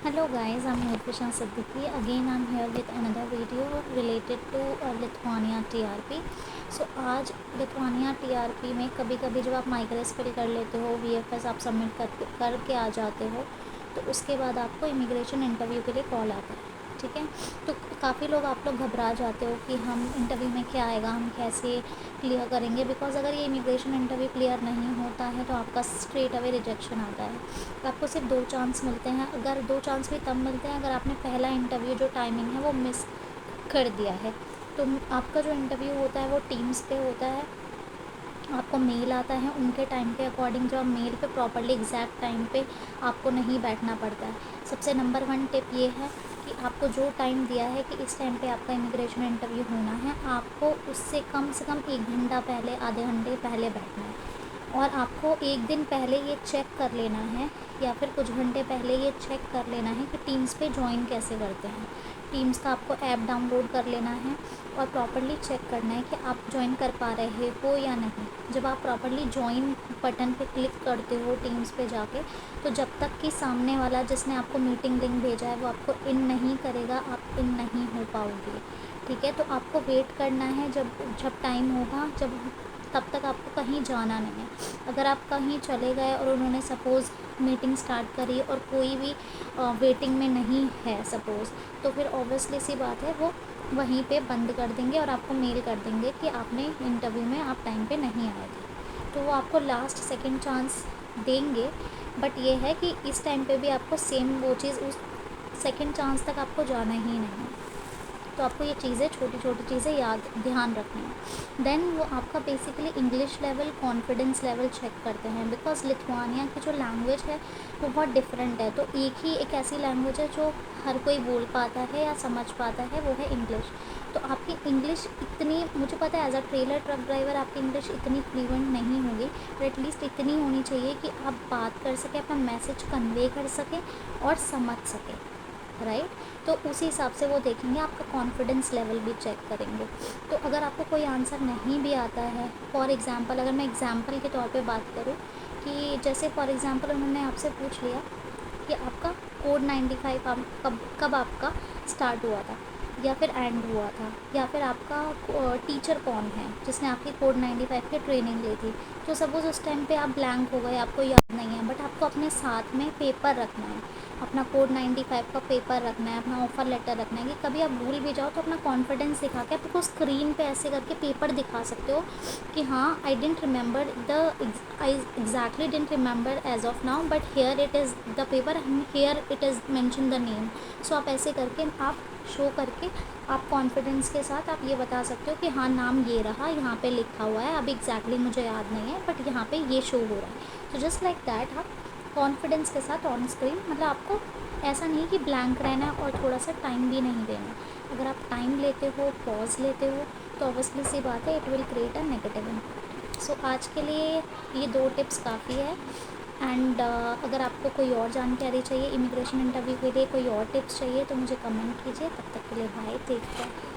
Hello guys, I'm Nurfishan Siddiqui. Again I'm here with another video related to Lithuania TRP. So आज Lithuania TRP में कभी कभी जब आप माइग्रेस फिल कर लेते हो, VFS आप सबमिट करके आ जाते हो, तो उसके बाद आपको इमिग्रेशन इंटरव्यू के लिए कॉल आता है। ठीक है, तो काफ़ी लोग आप लोग घबरा जाते हो कि हम इंटरव्यू में क्या आएगा, हम कैसे क्लियर करेंगे। बिकॉज़ अगर ये इमिग्रेशन इंटरव्यू क्लियर नहीं होता है तो आपका स्ट्रेट अवे रिजेक्शन आता है। तो आपको सिर्फ 2 चांस मिलते हैं। अगर 2 चांस भी तब मिलते हैं अगर आपने पहला इंटरव्यू जो टाइमिंग है वो मिस कर दिया है। तो आपका जो इंटरव्यू होता है वो टीम्स पे होता है, आपको मेल आता है उनके टाइम के अकॉर्डिंग। जो आप मेल पे प्रॉपरली एग्जैक्ट टाइम पे आपको नहीं बैठना पड़ता है। सबसे नंबर 1 टिप ये है कि आपको जो टाइम दिया है कि इस टाइम पे आपका इमिग्रेशन इंटरव्यू होना है, आपको उससे कम से कम 1 घंटा पहले, आधे घंटे पहले बैठना है। और आपको एक दिन पहले ये चेक कर लेना है या फिर कुछ घंटे पहले ये चेक कर लेना है कि टीम्स पे ज्वाइन कैसे करते हैं। टीम्स का आपको ऐप डाउनलोड कर लेना है और प्रॉपरली चेक करना है कि आप ज्वाइन कर पा रहे हो या नहीं। जब आप प्रॉपरली ज्वाइन बटन पे क्लिक करते हो टीम्स पे जाके, तो जब तक कि सामने वाला जिसने आपको मीटिंग लिंक भेजा है वो आपको इन नहीं करेगा, आप इन नहीं हो पाओगे। ठीक है, तो आपको वेट करना है जब जब टाइम होगा, जब तब तक आपको कहीं जाना नहीं है। अगर आप कहीं चले गए और उन्होंने सपोज़ मीटिंग स्टार्ट करी और कोई भी वेटिंग में नहीं है सपोज़, तो फिर ऑब्वियसली सी बात है वो वहीं पे बंद कर देंगे और आपको मेल कर देंगे कि आपने इंटरव्यू में आप टाइम पे नहीं आए थे। तो वो आपको लास्ट सेकंड चांस देंगे, बट ये है कि इस टाइम पे भी आपको सेम वो चीज़ उस सेकंड चांस तक आपको जाना ही नहीं है। तो आपको ये चीज़ें, छोटी छोटी चीज़ें याद ध्यान रखनी है। देन वो आपका basically English level, confidence level check करते हैं। बिकॉज लिथुआनिया की जो लैंग्वेज है वो बहुत डिफरेंट है। तो एक ऐसी लैंग्वेज है जो हर कोई बोल पाता है या समझ पाता है, वो है इंग्लिश। तो आपकी इंग्लिश इतनी, मुझे पता है as a trailer truck driver आपकी इंग्लिश इतनी फ्लुएंट नहीं होगी, बट एटलीस्ट इतनी होनी चाहिए कि आप बात कर सकें, अपना मैसेज कन्वे कर सकें और समझ सकें। राइट, तो उसी हिसाब से वो देखेंगे, आपका कॉन्फिडेंस लेवल भी चेक करेंगे। तो अगर आपको कोई आंसर नहीं भी आता है, फॉर एग्ज़ाम्पल अगर मैं एग्ज़ाम्पल के तौर पे बात करूँ कि जैसे फॉर एग्ज़ाम्पल उन्होंने आपसे पूछ लिया कि आपका कोड 95 आप कब आपका स्टार्ट हुआ था या फिर एंड हुआ था, या फिर आपका टीचर कौन है जिसने आपकी कोड 95 की ट्रेनिंग ली थी। तो सपोज़ उस टाइम पे आप ब्लैंक हो गए, आपको याद नहीं है, बट आपको अपने साथ में पेपर रखना है, अपना कोड 95 का पेपर रखना है, अपना ऑफ़र लेटर रखना है कि कभी आप भूल भी जाओ तो अपना कॉन्फिडेंस दिखा के आपको स्क्रीन पे ऐसे करके पेपर दिखा सकते हो कि हाँ, I don't remember I exactly don't remember as of now, but here it is the paper, here it is mention the name. So आप ऐसे करके आप शो करके आप कॉन्फिडेंस के साथ आप ये बता सकते हो कि हाँ, नाम ये रहा, यहाँ पे लिखा हुआ है, अभी एग्जैक्टली मुझे याद नहीं है, बट यहाँ पे ये शो हो रहा है। तो जस्ट लाइक दैट आप कॉन्फिडेंस के साथ ऑन स्क्रीन, मतलब आपको ऐसा नहीं कि ब्लैंक रहना है और थोड़ा सा टाइम भी नहीं देना। अगर आप टाइम लेते हो, पॉज लेते हो, तो ऑब्वियसली सी बात है it will create a negative impact. So आज के लिए ये 2 टिप्स काफ़ी है। एंड अगर आपको कोई और जानकारी चाहिए इमिग्रेशन इंटरव्यू के लिए, कोई और टिप्स चाहिए, तो मुझे कमेंट कीजिए। तब तक के लिए बाय, टेक केयर।